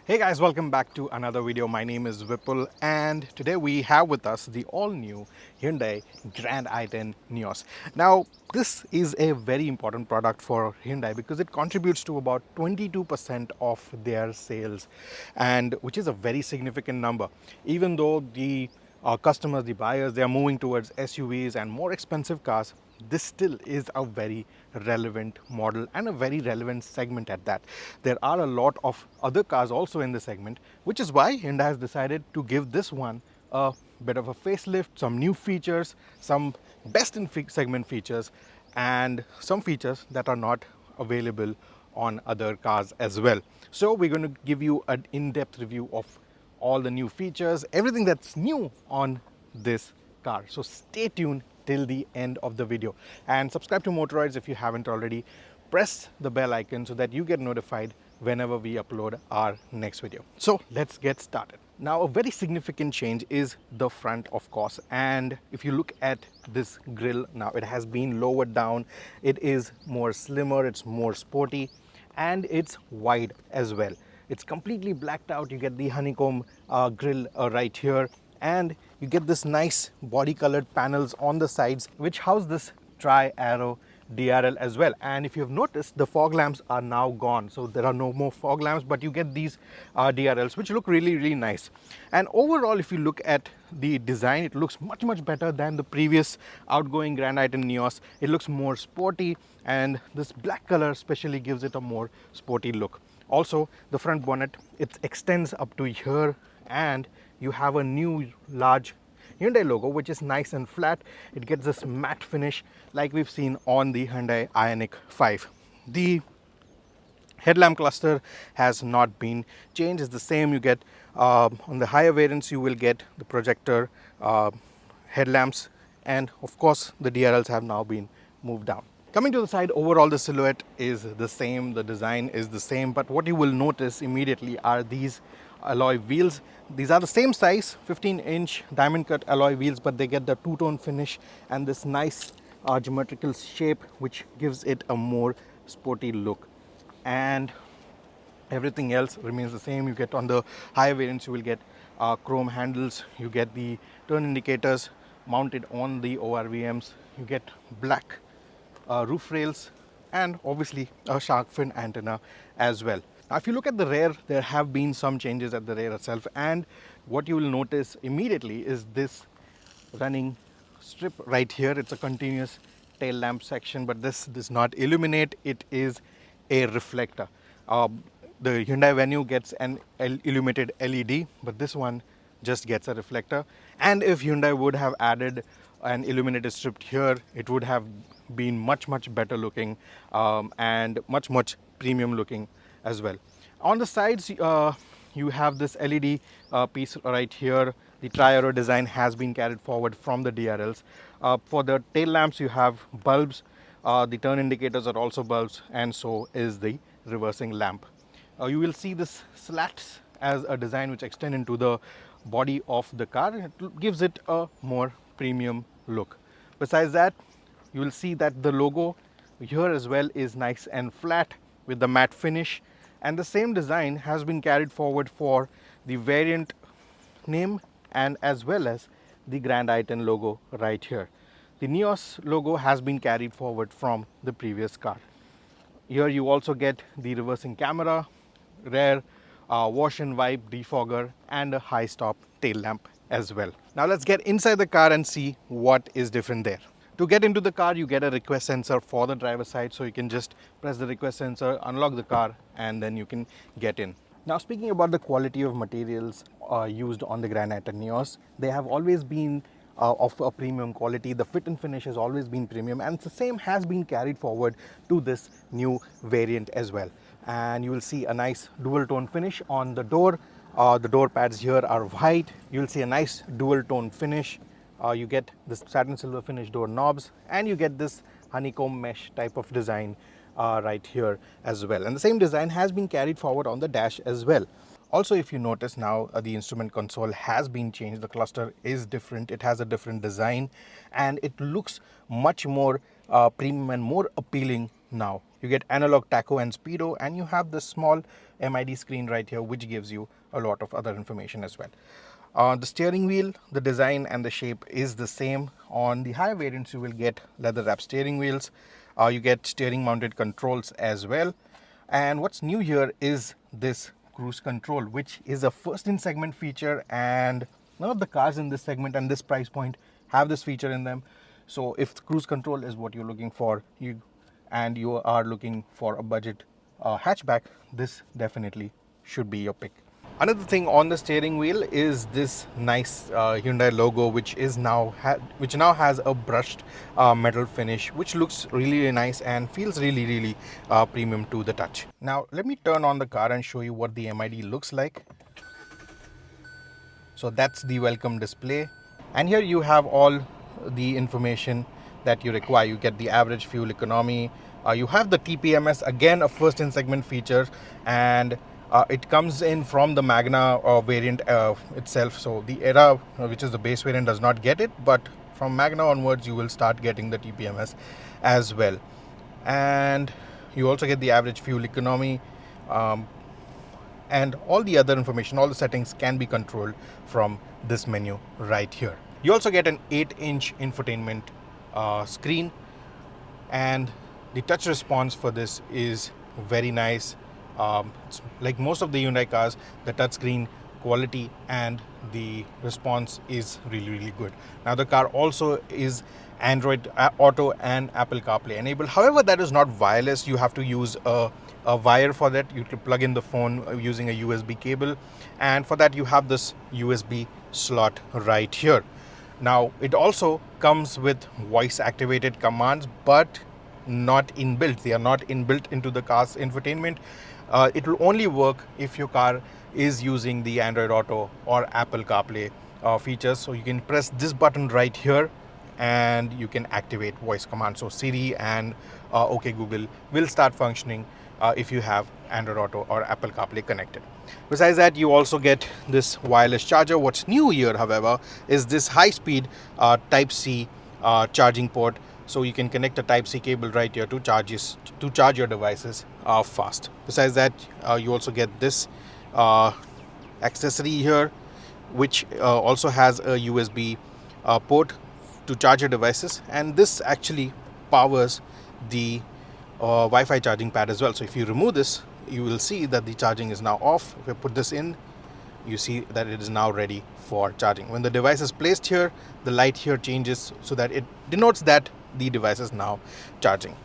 Hey guys, welcome back to another video. My name is Vipul and today we have with us the all-new Hyundai Grand i10 NiOS. Now, this is a very important product for Hyundai because it contributes to about 22% of their sales, and which is a very significant number. Even though the customers, the buyers, they are moving towards SUVs and more expensive cars, this still is a very relevant model and a very relevant segment at that. There are a lot of other cars also in the segment, which is why Hyundai has decided to give this one a bit of a facelift, some new features, some best in segment features, and some features that are not available on other cars as well. So we're going to give you an in-depth review of all the new features, everything that's new on this car. So stay tuned till the end of the video and subscribe to Motoroids if you haven't already. Press the bell icon so that you get notified whenever we upload our next video. So let's get started. Now, a very significant change is the front, of course, and if you look at this grille now, it has been lowered down. It is more slimmer, it's more sporty, and it's wide as well. It's completely blacked out. You get the honeycomb grille right here, and you get this nice body colored panels on the sides which house this tri-arrow DRL as well. And if you've noticed, the fog lamps are now gone, so there are no more fog lamps, but you get these DRLs which look really nice. And overall, if you look at the design, it looks much better than the previous outgoing Grand i10 NiOS. It looks more sporty, and this black color especially gives it a more sporty look. Also, the front bonnet, it extends up to here, and you have a new large Hyundai logo which is nice and flat. It gets this matte finish like we've seen on the Hyundai Ioniq 5. The headlamp cluster has not been changed, it's the same. You get on the higher variants, you will get the projector headlamps, and of course the DRLs have now been moved down. Coming to the side, overall the silhouette is the same, the design is the same, but what you will notice immediately are these alloy wheels. These are the same size, 15-inch diamond cut alloy wheels, but they get the two-tone finish and this nice geometrical shape which gives it a more sporty look. And everything else remains the same. You get on the higher variants, you will get chrome handles, you get the turn indicators mounted on the ORVMs, you get black roof rails, and obviously a shark fin antenna as well. Now, if you look at the rear, there have been some changes at the rear itself, and what you will notice immediately is this running strip right here. It's a continuous tail lamp section, but this does not illuminate, it is a reflector. The Hyundai Venue gets an illuminated LED, but this one just gets a reflector. And if Hyundai would have added an illuminated strip here, it would have been much better looking and much premium looking as well. On the sides, you have this LED piece right here. The tri-arrow design has been carried forward from the DRLs. For the tail lamps, you have bulbs. The turn indicators are also bulbs, and so is the reversing lamp. You will see this slats as a design which extend into the body of the car. It gives it a more premium look. Besides that, you will see that the logo here as well is nice and flat with the matte finish, and the same design has been carried forward for the variant name and as well as the Grand i10 logo right here. The NiOS logo has been carried forward from the previous car. Here you also get the reversing camera, rear wash and wipe defogger, and a high stop tail lamp as well. Now let's get inside the car and see what is different there. To get into the car, you get a request sensor for the driver's side, so you can just press the request sensor, unlock the car, and then you can get in. Now, speaking about the quality of materials used on the Grand i10 NiOS, they have always been of a premium quality. The fit and finish has always been premium, and the same has been carried forward to this new variant as well. And you will see a nice dual tone finish on the door. The door pads here are white. You will see a nice dual tone finish. You get this satin silver finish door knobs, and you get this honeycomb mesh type of design right here as well. And the same design has been carried forward on the dash as well. Also, if you notice now, the instrument console has been changed. The cluster is different. It has a different design, and it looks much more premium and more appealing now. You get analog tacho and speedo, and you have this small MID screen right here, which gives you a lot of other information as well. The steering wheel, the design and the shape is the same. On the higher variants, you will get leather wrap steering wheels. You get steering mounted controls as well. And what's new here is this cruise control, which is a first in segment feature, and none of the cars in this segment and this price point have this feature in them. So if cruise control is what you're looking for, you are looking for a budget hatchback, this definitely should be your pick. Another thing on the steering wheel is this nice Hyundai logo, which now has a brushed metal finish, which looks really, really nice and feels really, really premium to the touch. Now let me turn on the car and show you what the MID looks like. So that's the welcome display, and here you have all the information that you require. You get the average fuel economy, you have the TPMS, again a first in segment feature, and it comes in from the Magna variant itself. So the Era, which is the base variant, does not get it, but from Magna onwards you will start getting the TPMS as well. And you also get the average fuel economy, and all the other information, all the settings can be controlled from this menu right here. You also get an 8-inch infotainment screen, and the touch response for this is very nice. It's like most of the Hyundai cars, the touchscreen quality and the response is really, really good. Now the car also is Android Auto and Apple CarPlay enabled. However, that is not wireless. You have to use a wire for that. You can plug in the phone using a USB cable, and for that you have this USB slot right here. Now it also comes with voice activated commands, but not inbuilt. They are not inbuilt into the car's infotainment. It will only work if your car is using the Android Auto or Apple CarPlay features. So you can press this button right here and you can activate voice commands. So Siri and OK Google will start functioning if you have Android Auto or Apple CarPlay connected. Besides that, you also get this wireless charger. What's new here, however, is this high-speed Type-C charging port. So you can connect a Type-C cable right here to charge your devices fast. Besides that, you also get this accessory here, which also has a USB port to charge your devices, and this actually powers the Wi-Fi charging pad as well. So if you remove this, you will see that the charging is now off. If I put this in, you see that it is now ready for charging. When the device is placed here, the light here changes so that it denotes that the device is now charging.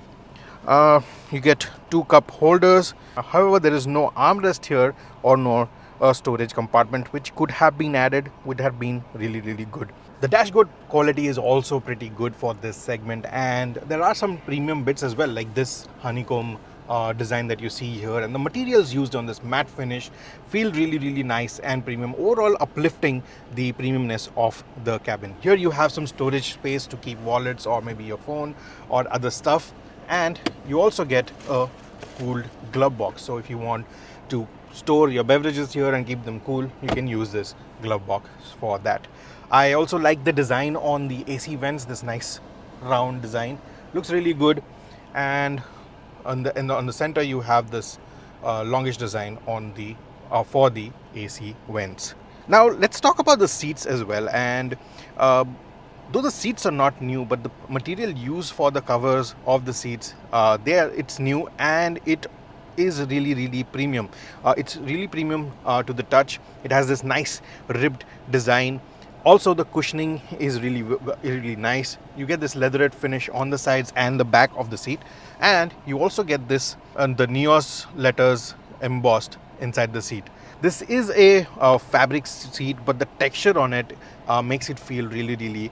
You get 2 cup holders. However, there is no armrest here or no storage compartment, which could have been added, would have been really, really good. The dashboard quality is also pretty good for this segment, and there are some premium bits as well, like this honeycomb design that you see here, and the materials used on this matte finish feel really, really nice and premium, overall uplifting the premiumness of the cabin. Here you have some storage space to keep wallets or maybe your phone or other stuff, and you also get a cooled glove box. So if you want to store your beverages here and keep them cool, you can use this glove box for that. I also like the design on the AC vents. This nice round design looks really good, and on the center you have this longish design on the for the AC vents. Now let's talk about the seats as well. And though the seats are not new, but the material used for the covers of the seats, it's new, and it is really, really premium. It's really premium to the touch. It has this nice ribbed design. Also, the cushioning is really, really nice. You get this leatherette finish on the sides and the back of the seat, and you also get this the NiOS letters embossed inside the seat. This is a fabric seat, but the texture on it makes it feel really, really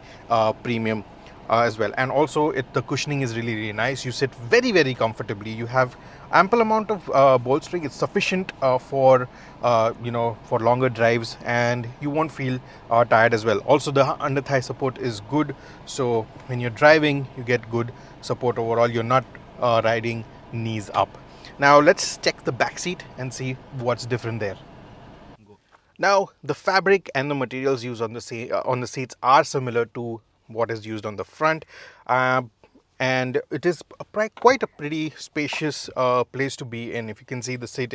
premium as well. And also the cushioning is really, really nice. You sit very, very comfortably. You have ample amount of bolstering. It's sufficient for for longer drives, and you won't feel tired as well. Also, the under thigh support is good, so when you're driving you get good support overall. You're not riding knees up. Now let's check the back seat and see what's different there. Now, the fabric and the materials used on the seats are similar to what is used on the front. and it is quite a pretty spacious place to be in. If you can see, the seat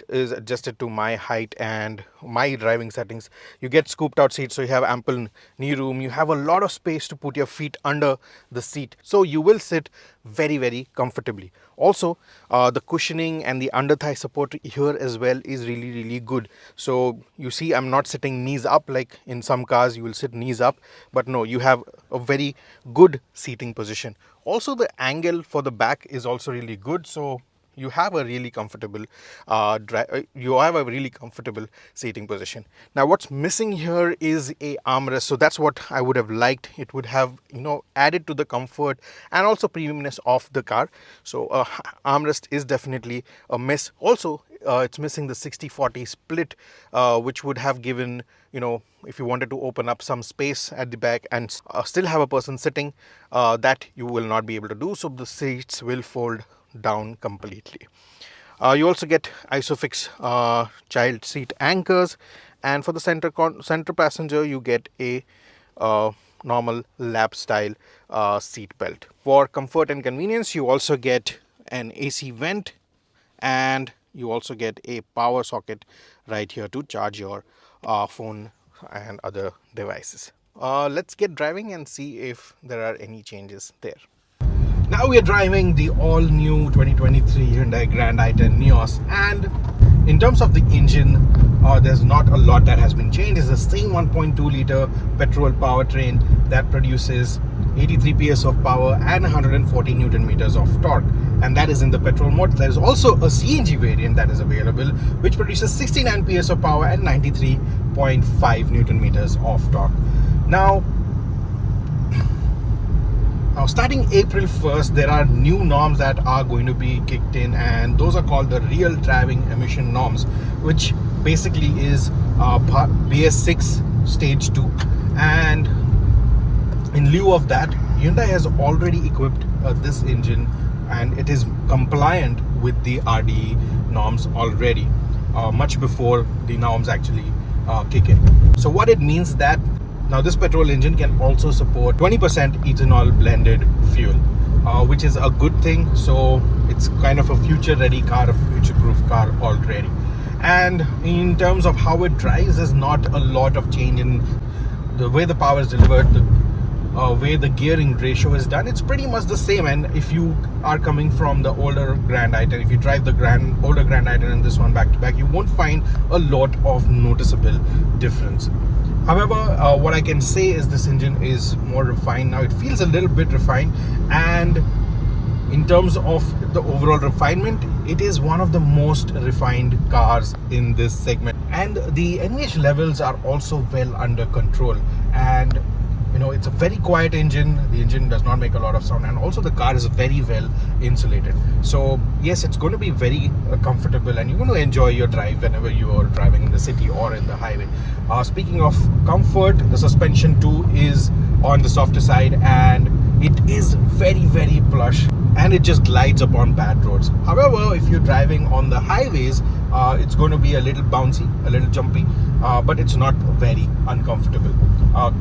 is adjusted to my height and my driving settings. You get scooped out seats, so you have ample knee room. You have a lot of space to put your feet under the seat, so you will sit very comfortably. Also, the cushioning and the under thigh support here as well is really good. So you see, I'm not sitting knees up like in some cars you will sit knees up, but no, you have a very good seating position. Also, the angle for the back is also really good, so you have a really comfortable seating position. Now, what's missing here is a armrest, so that's what I would have liked. It would have, added to the comfort and also premiumness of the car. So armrest is definitely a miss. Also, it's missing the 60-40 split, which would have given, if you wanted to open up some space at the back and still have a person sitting, that you will not be able to do. So the seats will fold down completely. You also get ISOFIX child seat anchors, and for the center passenger you get a normal lap style seat belt. For comfort and convenience, you also get an AC vent, and you also get a power socket right here to charge your phone and other devices. Let's get driving and see if there are any changes there. Now we are driving the all-new 2023 Hyundai Grand i10 NiOS, and in terms of the engine, there's not a lot that has been changed. It's the same 1.2 liter petrol powertrain that produces 83 PS of power and 140 Newton meters of torque, and that is in the petrol mode. There is also a CNG variant that is available, which produces 69 PS of power and 93.5 Newton meters of torque. Now, starting April 1st, there are new norms that are going to be kicked in, and those are called the real driving emission norms, which basically is BS6 stage 2. And in lieu of that, Hyundai has already equipped this engine, and it is compliant with the RDE norms already, much before the norms actually kick in. So what it means that now this petrol engine can also support 20% ethanol blended fuel, which is a good thing. So it's kind of a future-ready car, a future-proof car already. And in terms of how it drives, there's not a lot of change in the way the power is delivered, the way the gearing ratio is done. It's pretty much the same. And if you are coming from the older Grand i10, if you drive the older Grand i10 and this one back to back, you won't find a lot of noticeable difference. However, what I can say is this engine is more refined now. It feels a little bit refined, and in terms of the overall refinement, it is one of the most refined cars in this segment. And the NVH levels are also well under control, and it's a very quiet engine. The engine does not make a lot of sound, and also the car is very well insulated. So yes, it's going to be very comfortable, and you're going to enjoy your drive whenever you are driving in the city or in the highway. Speaking of comfort, the suspension too is on the softer side, and it is very plush, and it just glides upon bad roads. However, if you're driving on the highways, it's going to be a little bouncy, a little jumpy, but it's not very uncomfortable.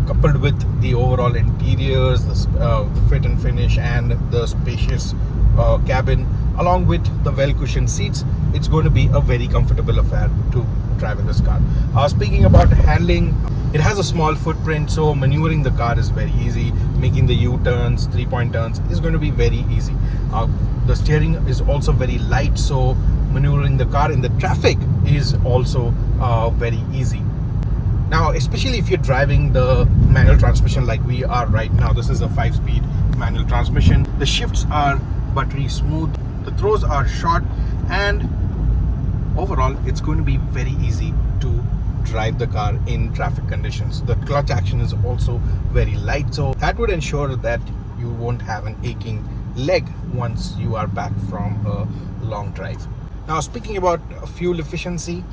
Coupled with the overall interiors, the fit and finish, and the spacious cabin, along with the well-cushioned seats, it's going to be a very comfortable affair to drive in this car. Speaking about handling, it has a small footprint, so maneuvering the car is very easy. Making the U-turns, 3-point turns is going to be very easy. The steering is also very light, so maneuvering the car in the traffic is also very easy. Now, especially if you're driving the manual transmission like we are right now, this is a 5-speed manual transmission. The shifts are buttery smooth, the throws are short, and overall it's going to be very easy to drive the car in traffic conditions. The clutch action is also very light, so that would ensure that you won't have an aching leg once you are back from a long drive. Now, speaking about fuel efficiency,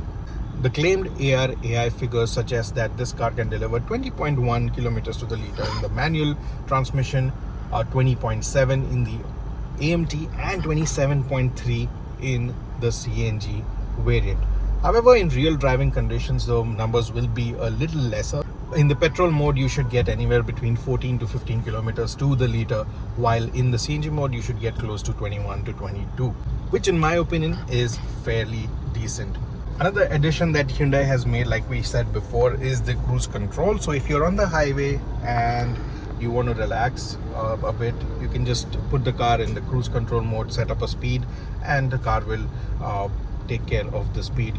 the claimed AR/AI figures suggest that this car can deliver 20.1 kilometers to the liter in the manual transmission, 20.7 in the AMT, and 27.3 in the CNG variant. However, in real driving conditions, the numbers will be a little lesser. In the petrol mode, you should get anywhere between 14 to 15 kilometers to the liter, while in the CNG mode, you should get close to 21 to 22, which in my opinion is fairly decent. Another addition that Hyundai has made, like we said before, is the cruise control. So if you're on the highway and you want to relax a bit, you can just put the car in the cruise control mode, set up a speed, and the car will take care of the speed.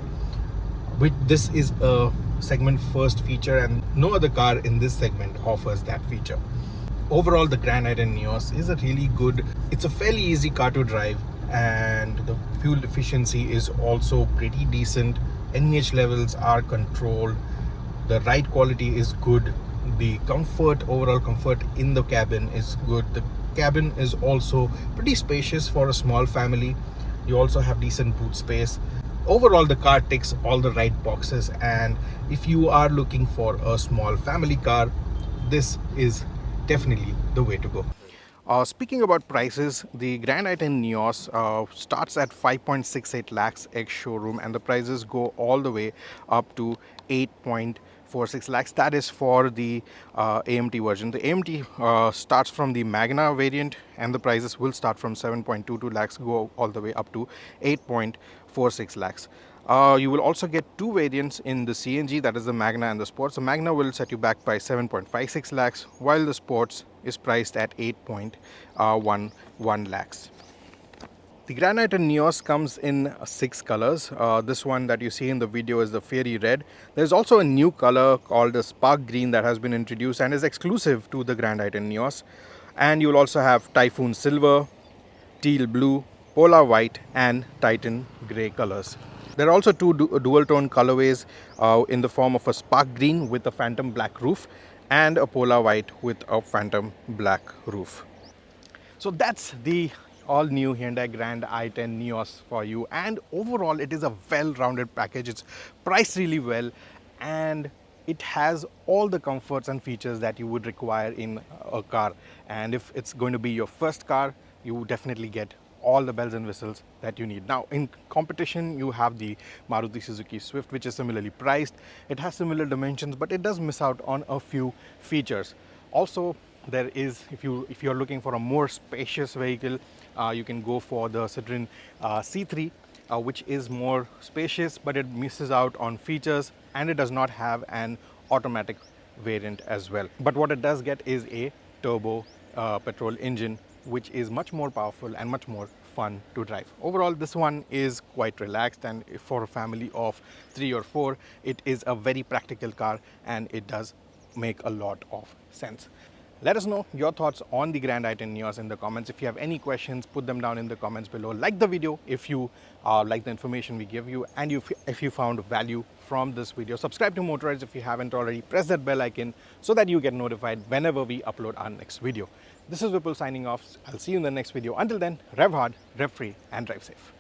This is a segment first feature, and no other car in this segment offers that feature. Overall, the Grand i10 NiOS is a really good, it's a fairly easy car to drive, and the fuel efficiency is also pretty decent. NVH levels are controlled, the ride quality is good, the comfort, overall comfort in the cabin is good. The cabin is also pretty spacious for a small family. You also have decent boot space. Overall, the car ticks all the right boxes, and if you are looking for a small family car, this is definitely the way to go. Speaking about prices, the Grand i10 NiOS starts at 5.68 lakhs ex showroom, and the prices go all the way up to 8.46 lakhs. That is for the AMT version. The AMT starts from the Magna variant, and the prices will start from 7.22 lakhs, go all the way up to 8.46 lakhs. You will also get two variants in the CNG, that is the Magna and the Sports. The Magna will set you back by 7.56 lakhs, while the Sports is priced at 8.11 lakhs. The Grand i10 NiOS comes in 6 colors. This one that you see in the video is the Fairy Red. There's also a new color called the Spark Green that has been introduced and is exclusive to the Grand i10 NiOS. And you'll also have Typhoon Silver, Teal Blue, Polar White and Titan Grey colors. There are also two dual tone colorways in the form of a Spark Green with a Phantom Black roof and a Polar White with a Phantom Black roof. So that's the all new Hyundai Grand i10 NiOS for you, and overall it is a well-rounded package. It's priced really well, and it has all the comforts and features that you would require in a car. And if it's going to be your first car, you definitely get all the bells and whistles that you need. Now in competition, you have the Maruti Suzuki Swift, which is similarly priced. It has similar dimensions, but it does miss out on a few features. Also, there is, if you're looking for a more spacious vehicle, you can go for the Citroen C3, which is more spacious, but it misses out on features, and it does not have an automatic variant as well. But what it does get is a turbo petrol engine, which is much more powerful and much more fun to drive. Overall, this one is quite relaxed, and for a family of 3 or 4, it is a very practical car, and it does make a lot of sense. Let us know your thoughts on the Grand i10 NiOS in the comments. If you have any questions, put them down in the comments below. Like the video if you like the information we give you, and if you found value from this video. Subscribe to Motorize if you haven't already. Press that bell icon so that you get notified whenever we upload our next video. This is Vipul signing off. I'll see you in the next video. Until then, rev hard, rev free, and drive safe.